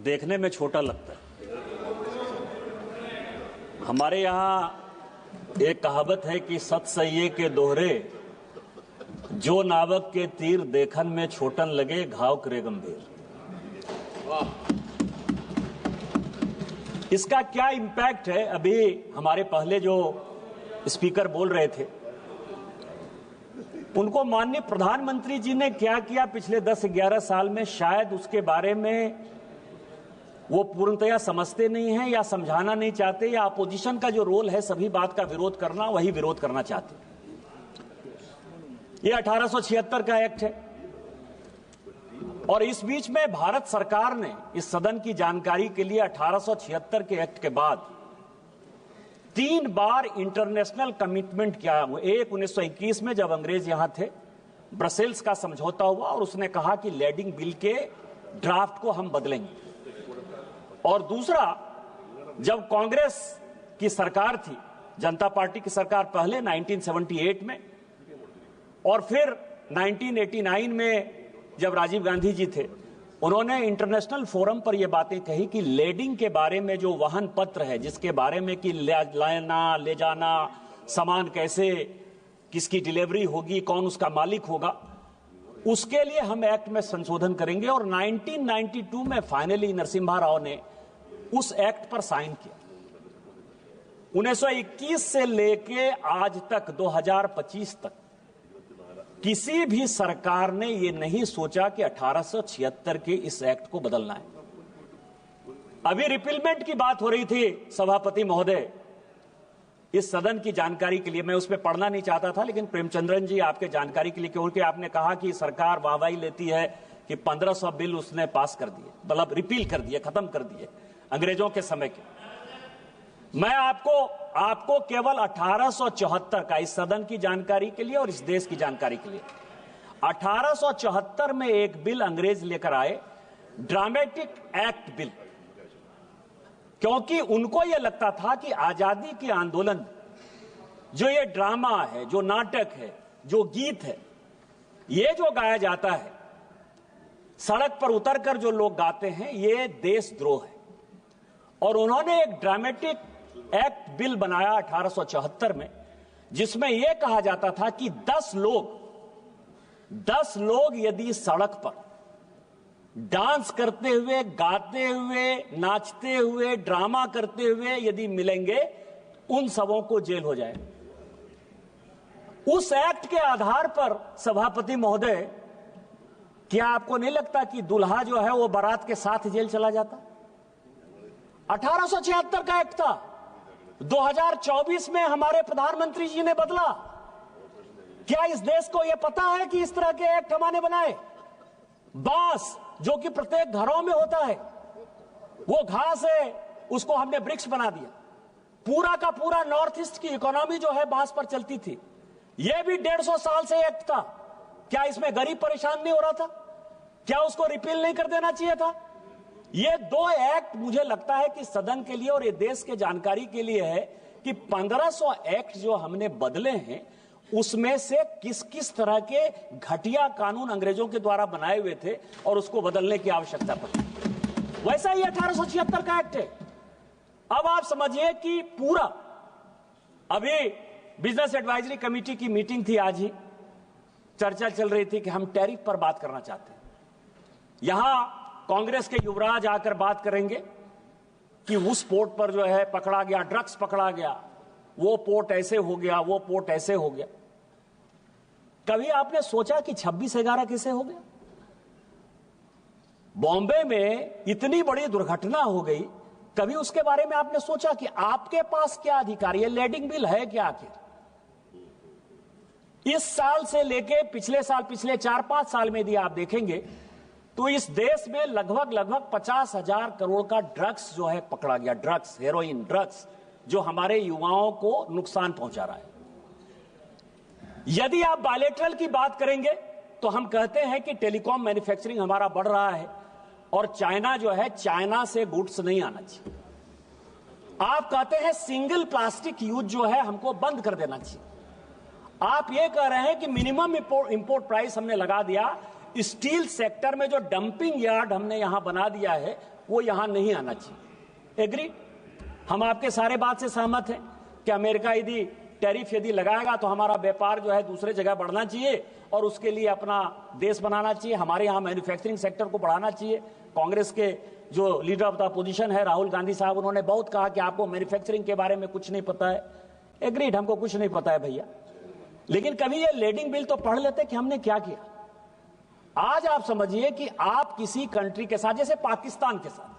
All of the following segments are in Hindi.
देखने में छोटा लगता है। हमारे यहाँ एक कहावत है कि सत सहिए के दोहरे, जो नावक के तीर देखन में छोटन लगे, घाव करे गंभीर। इसका क्या इम्पैक्ट है? अभी हमारे पहले जो स्पीकर बोल रहे थे, उनको माननीय प्रधानमंत्री जी ने क्या किया पिछले 10-11 साल में, शायद उसके बारे में वो पूर्णतया समझते नहीं हैं या समझाना नहीं चाहते, या अपोजिशन का जो रोल है सभी बात का विरोध करना, वही विरोध करना चाहते। ये 1876 का एक्ट है और इस बीच में भारत सरकार ने इस सदन की जानकारी के लिए 1876 के एक्ट के बाद 3 बार इंटरनेशनल कमिटमेंट किया। एक 1921 में जब अंग्रेज यहां थे, ब्रसेल्स का समझौता हुआ और उसने कहा कि लैंडिंग बिल के ड्राफ्ट को हम बदलेंगे। और दूसरा, जब कांग्रेस की सरकार थी, जनता पार्टी की सरकार पहले 1978 में, और फिर 1989 में जब राजीव गांधी जी थे, उन्होंने इंटरनेशनल फोरम पर यह बातें कही कि लैंडिंग के बारे में जो वाहन पत्र है, जिसके बारे में कि लाना ले जाना, सामान कैसे, किसकी डिलीवरी होगी, कौन उसका मालिक होगा, उसके लिए हम एक्ट में संशोधन करेंगे। और 1992 में फाइनली नरसिम्हा राव ने उस एक्ट पर साइन किया। 1921 से लेके आज तक 2025 तक किसी भी सरकार ने यह नहीं सोचा कि 1876 के इस एक्ट को बदलना है। अभी रिपीलमेंट की बात हो रही थी सभापति महोदय, इस सदन की जानकारी के लिए, मैं उसमें पढ़ना नहीं चाहता था, लेकिन प्रेमचंद्रन जी आपके जानकारी के लिए, क्योंकि आपने कहा कि सरकार वाहवाही लेती है कि 1500 बिल उसने पास कर दिए, मतलब रिपील कर दिए, खत्म कर दिए अंग्रेजों के समय के। मैं आपको केवल 1874 का, इस सदन की जानकारी के लिए और इस देश की जानकारी के लिए, 1874 में एक बिल अंग्रेज लेकर आए, ड्रामेटिक एक्ट बिल, क्योंकि उनको यह लगता था कि आजादी के आंदोलन, जो ये ड्रामा है, जो नाटक है, जो गीत है, ये जो गाया जाता है, सड़क पर उतरकर जो लोग गाते हैं, ये देशद्रोह है। और उन्होंने एक ड्रामेटिक एक्ट बिल बनाया 1874 में, जिसमें यह कहा जाता था कि 10 लोग यदि सड़क पर डांस करते हुए, गाते हुए, नाचते हुए, ड्रामा करते हुए यदि मिलेंगे, उन सबों को जेल हो जाए। उस एक्ट के आधार पर सभापति महोदय, क्या आपको नहीं लगता कि दुल्हा जो है वो बारात के साथ जेल चला जाता? 1876 का एक्ट था, 2024 में हमारे प्रधानमंत्री जी ने बदला। क्या इस देश को यह पता है कि इस तरह के एक्ट हमने बनाए? बांस जो कि प्रत्येक घरों में होता है, वो घास है, उसको हमने वृक्ष बना दिया। पूरा का पूरा नॉर्थ ईस्ट की इकोनॉमी जो है बांस पर चलती थी। यह भी 150 साल से एक्ट था। क्या इसमें गरीब परेशान नहीं हो रहा था? क्या उसको रिपील नहीं कर देना चाहिए था? ये 2 एक्ट मुझे लगता है कि सदन के लिए और ये देश के जानकारी के लिए है कि 1500 एक्ट जो हमने बदले हैं, उसमें से किस किस तरह के घटिया कानून अंग्रेजों के द्वारा बनाए हुए थे और उसको बदलने की आवश्यकता पड़ी। वैसा ही 1876 का एक्ट है। अब आप समझिए कि पूरा, अभी बिजनेस एडवाइजरी कमेटी की मीटिंग थी, आज ही चर्चा चल रही थी कि हम टैरिफ पर बात करना चाहते हैं। यहां कांग्रेस के युवराज आकर बात करेंगे कि उस पोर्ट पर जो है पकड़ा गया, ड्रग्स पकड़ा गया, वो पोर्ट ऐसे हो गया, वो पोर्ट ऐसे हो गया। कभी आपने सोचा कि 26/11 कैसे हो गया? बॉम्बे में इतनी बड़ी दुर्घटना हो गई, कभी उसके बारे में आपने सोचा कि आपके पास क्या अधिकार? ये लैंडिंग बिल है क्या आखिर? इस साल से लेके पिछले साल, पिछले 4-5 साल में यदि आप देखेंगे तो इस देश में लगभग 50,000 करोड़ का ड्रग्स जो है पकड़ा गया। ड्रग्स, हेरोइन ड्रग्स, जो हमारे युवाओं को नुकसान पहुंचा रहा है। यदि आप बायलैटरल की बात करेंगे तो हम कहते हैं कि टेलीकॉम मैन्युफैक्चरिंग हमारा बढ़ रहा है और चाइना जो है, चाइना से गुड्स नहीं आना चाहिए। आप कहते हैं सिंगल प्लास्टिक यूज जो है हमको बंद कर देना चाहिए। आप ये कह रहे हैं कि मिनिमम इंपोर्ट प्राइस हमने लगा दिया, स्टील सेक्टर में जो डंपिंग यार्ड हमने यहां बना दिया है वो यहां नहीं आना चाहिए। एग्री? हम आपके सारे बात से सहमत हैं कि अमेरिका यदि टैरिफ यदि लगाएगा तो हमारा व्यापार जो है दूसरे जगह बढ़ना चाहिए और उसके लिए अपना देश बनाना चाहिए, हमारे यहां मैन्युफैक्चरिंग सेक्टर को बढ़ाना चाहिए। कांग्रेस के जो लीडर ऑफ द अपोजिशन है राहुल गांधी साहब, उन्होंने बहुत कहा कि आपको मैन्युफैक्चरिंग के बारे में कुछ नहीं पता है। एग्रीड, हमको कुछ नहीं पता है भैया, लेकिन कभी ये लेडिंग बिल तो पढ़ लेते कि हमने क्या किया। आज आप समझिए कि आप किसी कंट्री के साथ, जैसे पाकिस्तान के साथ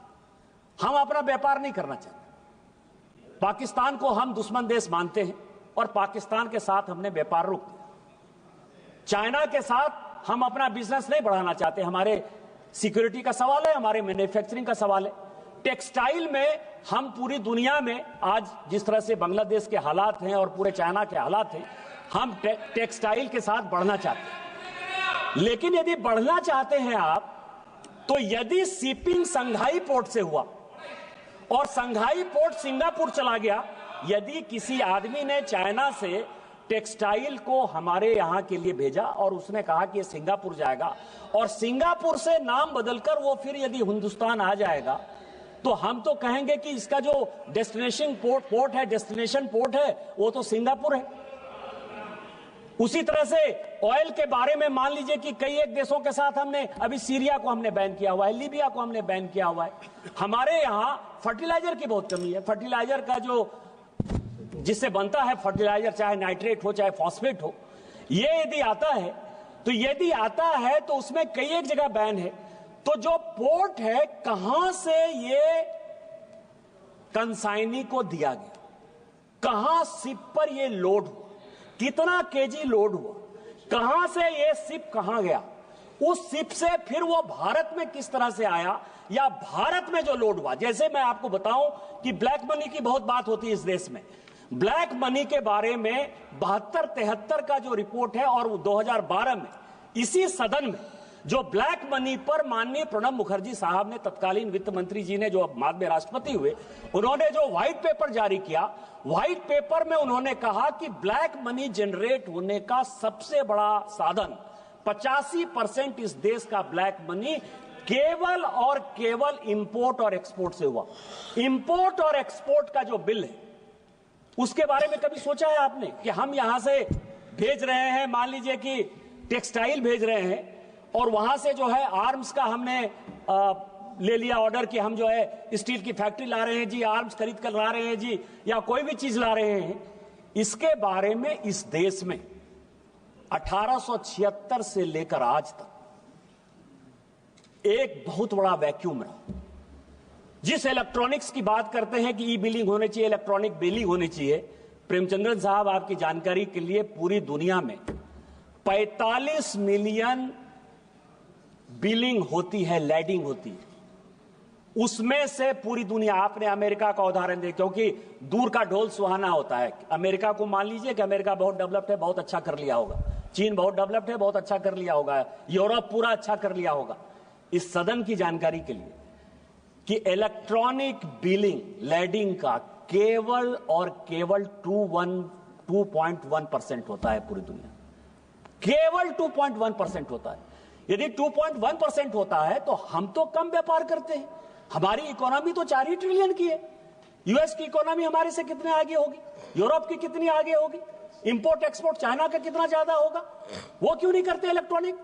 हम अपना व्यापार नहीं करना चाहते, पाकिस्तान को हम दुश्मन देश मानते हैं और पाकिस्तान के साथ हमने व्यापार रोक दिया। चाइना के साथ हम अपना बिजनेस नहीं बढ़ाना चाहते, हमारे सिक्योरिटी का सवाल है, हमारे मैन्युफैक्चरिंग का सवाल है। टेक्सटाइल में हम पूरी दुनिया में आज जिस तरह से बांग्लादेश के हालात हैं और पूरे चाइना के हालात हैं, हम टेक्सटाइल के साथ बढ़ना चाहते हैं। लेकिन यदि बढ़ना चाहते हैं आप, तो यदि शिपिंग संघाई पोर्ट से हुआ और संघाई पोर्ट सिंगापुर चला गया, यदि किसी आदमी ने चाइना से टेक्सटाइल को हमारे यहां के लिए भेजा और उसने कहा कि ये सिंगापुर जाएगा और सिंगापुर से नाम बदलकर वो फिर यदि हिंदुस्तान आ जाएगा, तो हम तो कहेंगे कि इसका जो डेस्टिनेशन पोर्ट है, डेस्टिनेशन पोर्ट है, वो तो सिंगापुर है। उसी तरह से ऑयल के बारे में मान लीजिए कि कई एक देशों के साथ हमने, अभी सीरिया को हमने बैन किया हुआ है, लीबिया को हमने बैन किया हुआ है। हमारे यहां फर्टिलाइजर की बहुत कमी है। फर्टिलाइजर का जो जिससे बनता है फर्टिलाइजर, चाहे नाइट्रेट हो चाहे फॉस्फेट हो, ये यदि आता है तो उसमें कई एक जगह बैन है। तो जो पोर्ट है, कहां से ये कंसाइनी को दिया गया, कहां शिप पर ये लोड हुआ, कितना केजी लोड हुआ, कहां से ये शिप कहां गया, उस शिप से फिर वो भारत में किस तरह से आया, या भारत में जो लोड हुआ। जैसे मैं आपको बताऊं कि ब्लैक मनी की बहुत बात होती है इस देश में। ब्लैक मनी के बारे में 72-73 का जो रिपोर्ट है, और 2012 में इसी सदन में जो ब्लैक मनी पर माननीय प्रणब मुखर्जी साहब ने, तत्कालीन वित्त मंत्री जी ने, जो बाद में राष्ट्रपति हुए, उन्होंने जो व्हाइट पेपर जारी किया, व्हाइट पेपर में उन्होंने कहा कि ब्लैक मनी जनरेट होने का सबसे बड़ा साधन 85% इस देश का ब्लैक मनी केवल और केवल इंपोर्ट और एक्सपोर्ट से हुआ। इंपोर्ट और एक्सपोर्ट का जो बिल है, उसके बारे में कभी सोचा है आपने कि हम यहां से भेज रहे हैं, मान लीजिए कि टेक्सटाइल भेज रहे हैं, और वहां से जो है आर्म्स का हमने ले लिया ऑर्डर कि हम जो है स्टील की फैक्ट्री ला रहे हैं जी, आर्म्स खरीद कर ला रहे हैं जी, या कोई भी चीज ला रहे हैं। इसके बारे में इस देश में 1876 से लेकर आज तक एक बहुत बड़ा वैक्यूम रहा। जिस इलेक्ट्रॉनिक्स की बात करते हैं कि ई बिलिंग होनी चाहिए, इलेक्ट्रॉनिक बिलिंग होनी चाहिए, प्रेमचंद्रन साहब आपकी जानकारी के लिए पूरी दुनिया में 45 मिलियन बिलिंग होती है, लैडिंग होती है। उसमें से पूरी दुनिया, आपने अमेरिका का उदाहरण दे, क्योंकि दूर का ढोल सुहाना होता है। अमेरिका को मान लीजिए कि अमेरिका बहुत डेवलप्ड है, बहुत अच्छा कर लिया होगा। चीन बहुत डेवलप्ड है, बहुत अच्छा कर लिया होगा। यूरोप पूरा अच्छा कर लिया होगा। इस सदन की जानकारी के लिए कि इलेक्ट्रॉनिक बिलिंग, लैडिंग का केवल और केवल 2.1% होता है पूरी दुनिया, केवल 2.1% होता है। यदि 2.1% होता है तो हम तो कम व्यापार करते हैं। हमारी इकोनॉमी तो 4 ही ट्रिलियन की है। यूएस की इकोनॉमी हमारे से कितने आगे होगी, यूरोप की कितनी आगे होगी, इंपोर्ट एक्सपोर्ट चाइना का कितना ज्यादा होगा। वो क्यों नहीं करते इलेक्ट्रॉनिक?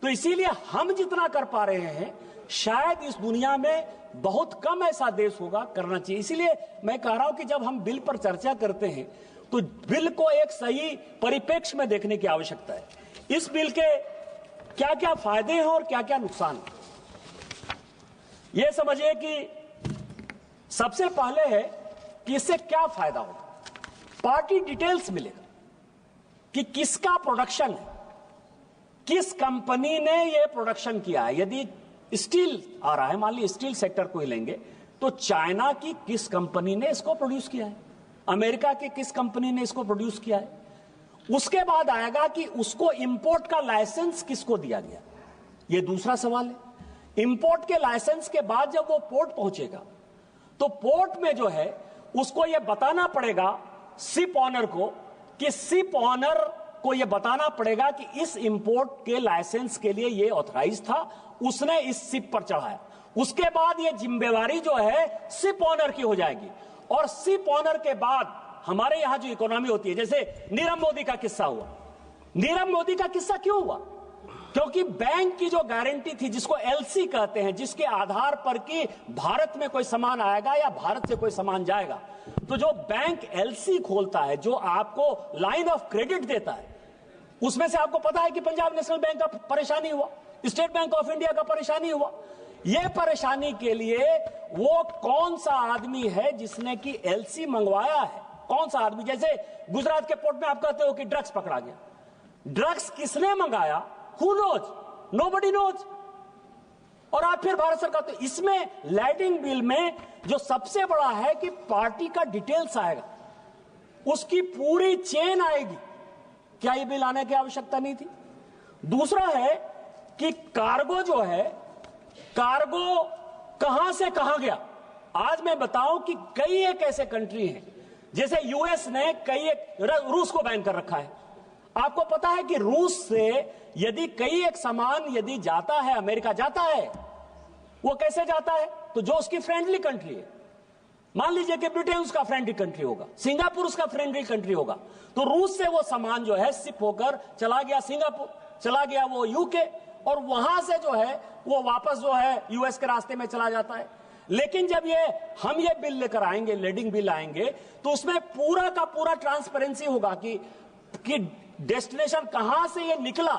तो इसीलिए हम जितना कर पा रहे हैं, शायद इस दुनिया में बहुत कम ऐसा देश होगा करना चाहिए। इसीलिए मैं कह रहा हूं कि जब हम बिल पर चर्चा करते हैं तो बिल को एक सही परिप्रेक्ष्य में देखने की आवश्यकता है। इस बिल के क्या क्या फायदे हैं और क्या क्या नुकसान है, यह समझिए कि सबसे पहले है कि इससे क्या फायदा होगा। पार्टी डिटेल्स मिलेगा कि किसका प्रोडक्शन है, किस कंपनी ने यह प्रोडक्शन किया है। यदि स्टील आ रहा है, मान लीजिए स्टील सेक्टर को ही लेंगे, तो चाइना की किस कंपनी ने इसको प्रोड्यूस किया है, अमेरिका की किस कंपनी ने इसको प्रोड्यूस किया है। उसके बाद आएगा कि उसको इंपोर्ट का लाइसेंस किसको दिया गया, यह दूसरा सवाल है। इंपोर्ट के लाइसेंस के बाद जब वो पोर्ट पहुंचेगा तो पोर्ट में जो है उसको यह बताना पड़ेगा शिप ऑनर को कि शिप ऑनर को यह बताना पड़ेगा कि इस इंपोर्ट के लाइसेंस के लिए यह ऑथराइज था, उसने इस शिप पर चढ़ाया। उसके बाद यह जिम्मेवारी जो है शिप ऑनर की हो जाएगी, और शिप ऑनर के बाद हमारे यहां जो इकोनॉमी होती है, जैसे नीरव मोदी का किस्सा हुआ। नीरव मोदी का किस्सा क्यों हुआ? क्योंकि बैंक की जो गारंटी थी, जिसको एलसी कहते हैं, जिसके आधार पर कि भारत में कोई सामान आएगा या भारत से कोई सामान जाएगा, तो जो बैंक एलसी खोलता है, जो आपको लाइन ऑफ क्रेडिट देता है, उसमें से आपको पता है कि पंजाब नेशनल बैंक का परेशानी हुआ, स्टेट बैंक ऑफ इंडिया का परेशानी हुआ। यह परेशानी के लिए वो कौन सा आदमी है जिसने कि एलसी मंगवाया है? कौन सा आदमी? जैसे गुजरात के पोर्ट में आप कहते हो कि ड्रग्स पकड़ा गया, ड्रग्स किसने मंगाया? Who knows? Nobody knows. और आप फिर भारत सरकार, तो इसमें लैंडिंग बिल में जो सबसे बड़ा है कि पार्टी का डिटेल्स आएगा, उसकी पूरी चेन आएगी। क्या ये बिल आने की आवश्यकता नहीं थी? दूसरा है कि कार्गो जो है, कार्गो कहां से कहां गया। आज मैं बताऊं कि कई एक ऐसे कंट्री हैं, जैसे यूएस ने कई एक, रूस को बैन कर रखा है। आपको पता है कि रूस से यदि कई एक सामान यदि जाता है, अमेरिका जाता है, वो कैसे जाता है? तो जो उसकी फ्रेंडली कंट्री है, मान लीजिए कि ब्रिटेन उसका फ्रेंडली कंट्री होगा, सिंगापुर उसका फ्रेंडली कंट्री होगा, तो रूस से वो सामान जो है शिप होकर चला गया सिंगापुर, चला गया वो यूके, और वहां से जो है वो वापस जो है यूएस के रास्ते में चला जाता है। लेकिन जब हम ये बिल लेकर आएंगे, लैंडिंग बिल आएंगे, तो उसमें पूरा का पूरा ट्रांसपेरेंसी होगा कि डेस्टिनेशन कहां से ये निकला।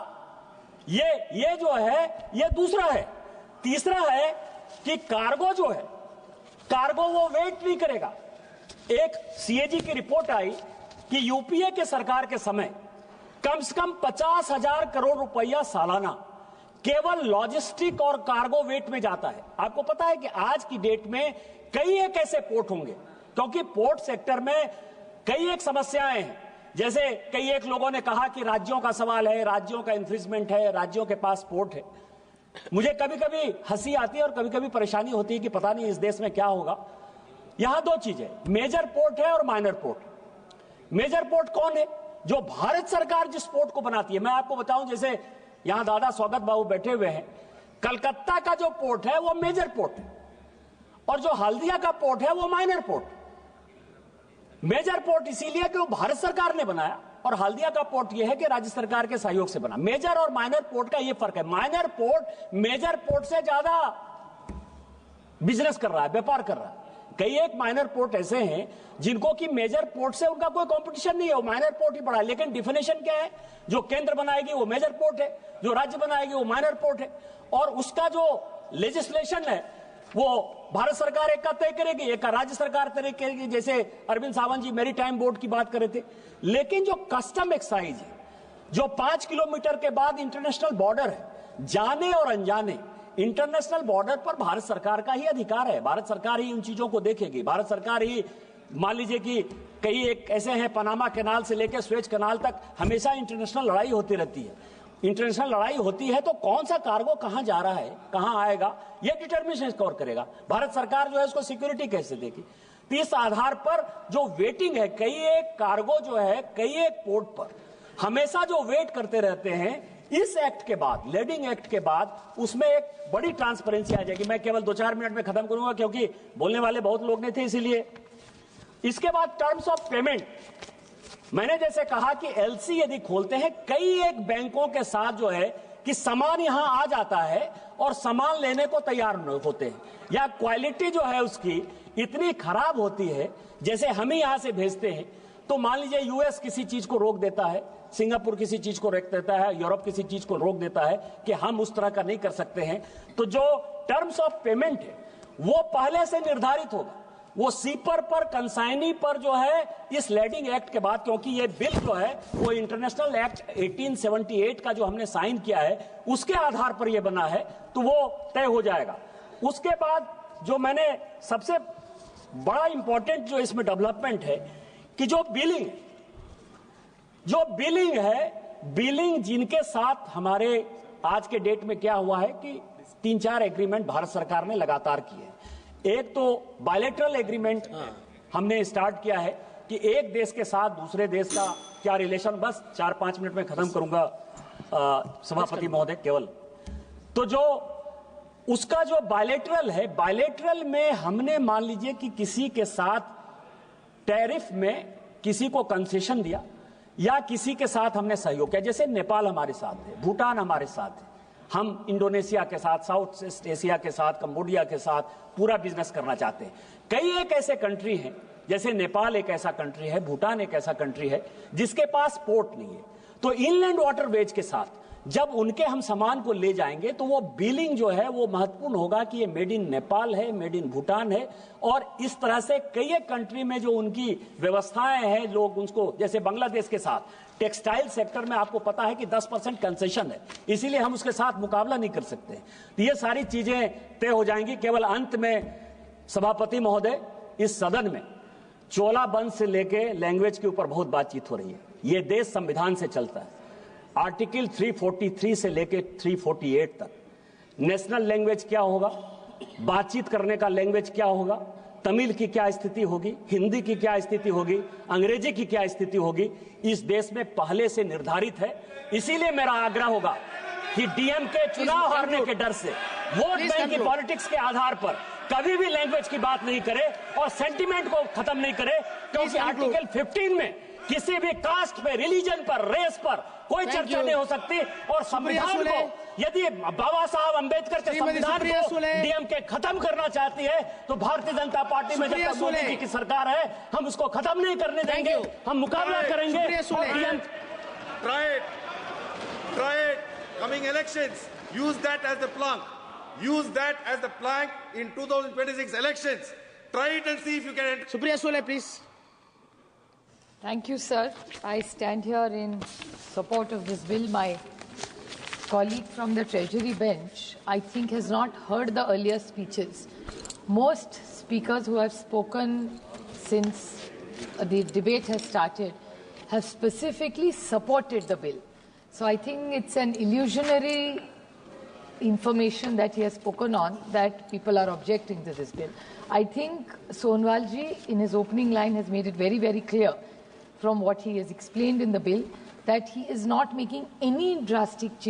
ये जो है ये दूसरा है। तीसरा है कि कार्गो जो है, कार्गो वो वेट नहीं करेगा। एक सीएजी की रिपोर्ट आई कि यूपीए के सरकार के समय कम से कम 50,000 करोड़ रुपया सालाना केवल लॉजिस्टिक और कार्गो वेट में जाता है। आपको पता है कि आज की डेट में कई एक ऐसे पोर्ट होंगे, क्योंकि पोर्ट सेक्टर में कई एक समस्याएं हैं। जैसे कई एक लोगों ने कहा कि राज्यों का सवाल है, राज्यों का इन्फ्रिजमेंट है, राज्यों के पास पोर्ट है। मुझे कभी कभी हंसी आती है और कभी कभी परेशानी होती है कि पता नहीं इस देश में क्या होगा। यहां दो चीजें, मेजर पोर्ट है और माइनर पोर्ट। मेजर पोर्ट कौन है? जो भारत सरकार जिस पोर्ट को बनाती है। मैं आपको बताऊं, जैसे यहां दादा स्वागत बाबू बैठे हुए हैं, कलकत्ता का जो पोर्ट है वो मेजर पोर्ट है, और जो हल्दिया का पोर्ट है वो माइनर पोर्ट। मेजर पोर्ट इसीलिए कि वो भारत सरकार ने बनाया, और हल्दिया का पोर्ट यह है कि राज्य सरकार के सहयोग से बना। मेजर और माइनर पोर्ट का यह फर्क है। माइनर पोर्ट मेजर पोर्ट से ज्यादा बिजनेस कर रहा है, व्यापार कर रहा है। कई एक माइनर पोर्ट ऐसे हैं जिनको कि मेजर पोर्ट से उनका कोई कंपटीशन नहीं है, वो माइनर पोर्ट ही बड़ा है। लेकिन डिफिनेशन क्या है? जो केंद्र बनाएगी वो मेजर पोर्ट है, जो राज्य बनाएगी वो माइनर पोर्ट है, और उसका जो लेजिस्लेशन है वो भारत सरकार एक का तय करेगी, एक का राज्य सरकार तय करेगी। जैसे अरविंद सावंत जी मैरीटाइम बोर्ड की बात कर रहे थे। लेकिन जो कस्टम एक्साइज है, जो 5 किलोमीटर के बाद इंटरनेशनल बॉर्डर है, जाने और अनजाने इंटरनेशनल बॉर्डर पर भारत सरकार का ही अधिकार है। भारत सरकार ही उन चीजों को देखेगी। भारत सरकार ही, मान लीजिए कि कई एक ऐसे हैं, पनामा कैनाल से लेकर स्वेज कैनाल तक हमेशा इंटरनेशनल लड़ाई होती रहती है। इंटरनेशनल लड़ाई होती है तो कौन सा कार्गो कहां जा रहा है, कहां आएगा, यह डिटर्मिनेशन कौन करेगा? भारत सरकार जो है उसको सिक्योरिटी कैसे देगी? तो इस आधार पर जो वेटिंग है, कई एक कार्गो जो है कई एक पोर्ट पर हमेशा जो वेट करते रहते हैं, इस एक्ट के बाद, लैंडिंग एक्ट के बाद, उसमें एक बड़ी ट्रांसपेरेंसी आ जाएगी। मैं केवल 2-4 मिनट में खत्म करूंगा क्योंकि बोलने वाले बहुत लोग नहीं थे, इसीलिए। इसके बाद टर्म्स ऑफ पेमेंट, मैंने जैसे कहा कि एलसी यदि खोलते हैं, कई एक बैंकों के साथ जो है कि सामान यहां आ जाता है और सामान लेने को तैयार होते हैं, या क्वालिटी जो है उसकी इतनी खराब होती है, जैसे हम ही यहां से भेजते हैं, तो मान लीजिए यूएस किसी चीज को रोक देता है, सिंगापुर किसी चीज को रोक देता है, यूरोप किसी चीज को रोक देता है कि हम उस तरह का नहीं कर सकते हैं, तो जो टर्म्स ऑफ पेमेंट है वो पहले से निर्धारित होगा। वो सीपर पर, कंसाइनी पर जो है इस लैंडिंग एक्ट के बाद, क्योंकि ये बिल जो है वो इंटरनेशनल एक्ट 1878 का जो हमने साइन किया है उसके आधार पर ये बना है, तो वो तय हो जाएगा। उसके बाद जो मैंने सबसे बड़ा इंपॉर्टेंट जो इसमें डेवलपमेंट है कि जो बिलिंग है, बिलिंग जिनके साथ हमारे आज के डेट में क्या हुआ है कि 3-4 एग्रीमेंट भारत सरकार ने लगातार किए। एक तो बायलैटरल एग्रीमेंट हमने स्टार्ट किया है, कि एक देश के साथ दूसरे देश का क्या रिलेशन, बस 4-5 मिनट में खत्म करूंगा सभापति महोदय केवल। तो जो उसका जो बायलैटरल है, बायलैटरल में हमने मान लीजिए कि किसी के साथ टैरिफ में किसी को कंसेशन दिया या किसी के साथ हमने सहयोग किया, जैसे नेपाल हमारे साथ है, भूटान हमारे साथ है, हम इंडोनेशिया के साथ, साउथ ईस्ट एशिया के साथ, कंबोडिया के साथ पूरा बिजनेस करना चाहते हैं। कई एक ऐसे कंट्री हैं, जैसे नेपाल एक ऐसा कंट्री है, भूटान एक ऐसा कंट्री है जिसके पास पोर्ट नहीं है। तो इनलैंड वाटरवेज के साथ जब उनके हम सामान को ले जाएंगे तो वो बिलिंग जो है वो महत्वपूर्ण होगा कि ये मेड इन नेपाल है, मेड इन भूटान है। और इस तरह से कई एक कंट्री में जो उनकी व्यवस्थाएं हैं, लोग उसको, जैसे बांग्लादेश के साथ टेक्सटाइल सेक्टर में आपको पता है कि 10% कंसेशन है, इसीलिए हम उसके साथ मुकाबला नहीं कर सकते। तो ये सारी चीजें तय हो जाएंगी। केवल अंत में सभापति महोदय, इस सदन में चोला बंद से लेके लैंग्वेज के ऊपर बहुत बातचीत हो रही है। ये देश संविधान से चलता है, आर्टिकल 343 से लेके 348 तक नेशनल लैंग्वेज क्या होगा, बातचीत करने का लैंग्वेज क्या होगा, तमिल की क्या स्थिति होगी, हिंदी की क्या स्थिति होगी, अंग्रेजी की क्या स्थिति होगी, इस देश में पहले से निर्धारित है। इसीलिए मेरा आग्रह होगा कि डीएमके चुनाव हारने के डर से वोट बैंक की पॉलिटिक्स के आधार पर कभी भी लैंग्वेज की बात नहीं करे और सेंटिमेंट को खत्म नहीं करे, क्योंकि आर्टिकल 15 में किसी भी कास्ट पे, रिलीजन पर, रेस पर कोई चर्चा नहीं हो सकती। और संविधान को, यदि बाबा साहब अंबेडकर के संविधान को डीएमके खत्म करना चाहती है तो भारतीय जनता पार्टी में जब तक मोदी जी की सरकार है हम उसको खत्म नहीं करने देंगे, हम मुकाबला करेंगे। Try it. Coming elections, use that as the plank. Use that as the plank in 2026 elections. Try it and see if you can. Supriya Sule, please. Thank you, sir. I stand here in support of this bill. My colleague from the Treasury bench, I think, has not heard the earlier speeches. Most speakers who have spoken since the debate has started have specifically supported the bill. So I think it's an illusionary information that he has spoken on that people are objecting to this bill. I think Sonwal ji in his opening line has made it very, very clear from what he has explained in the bill that he is not making any drastic change.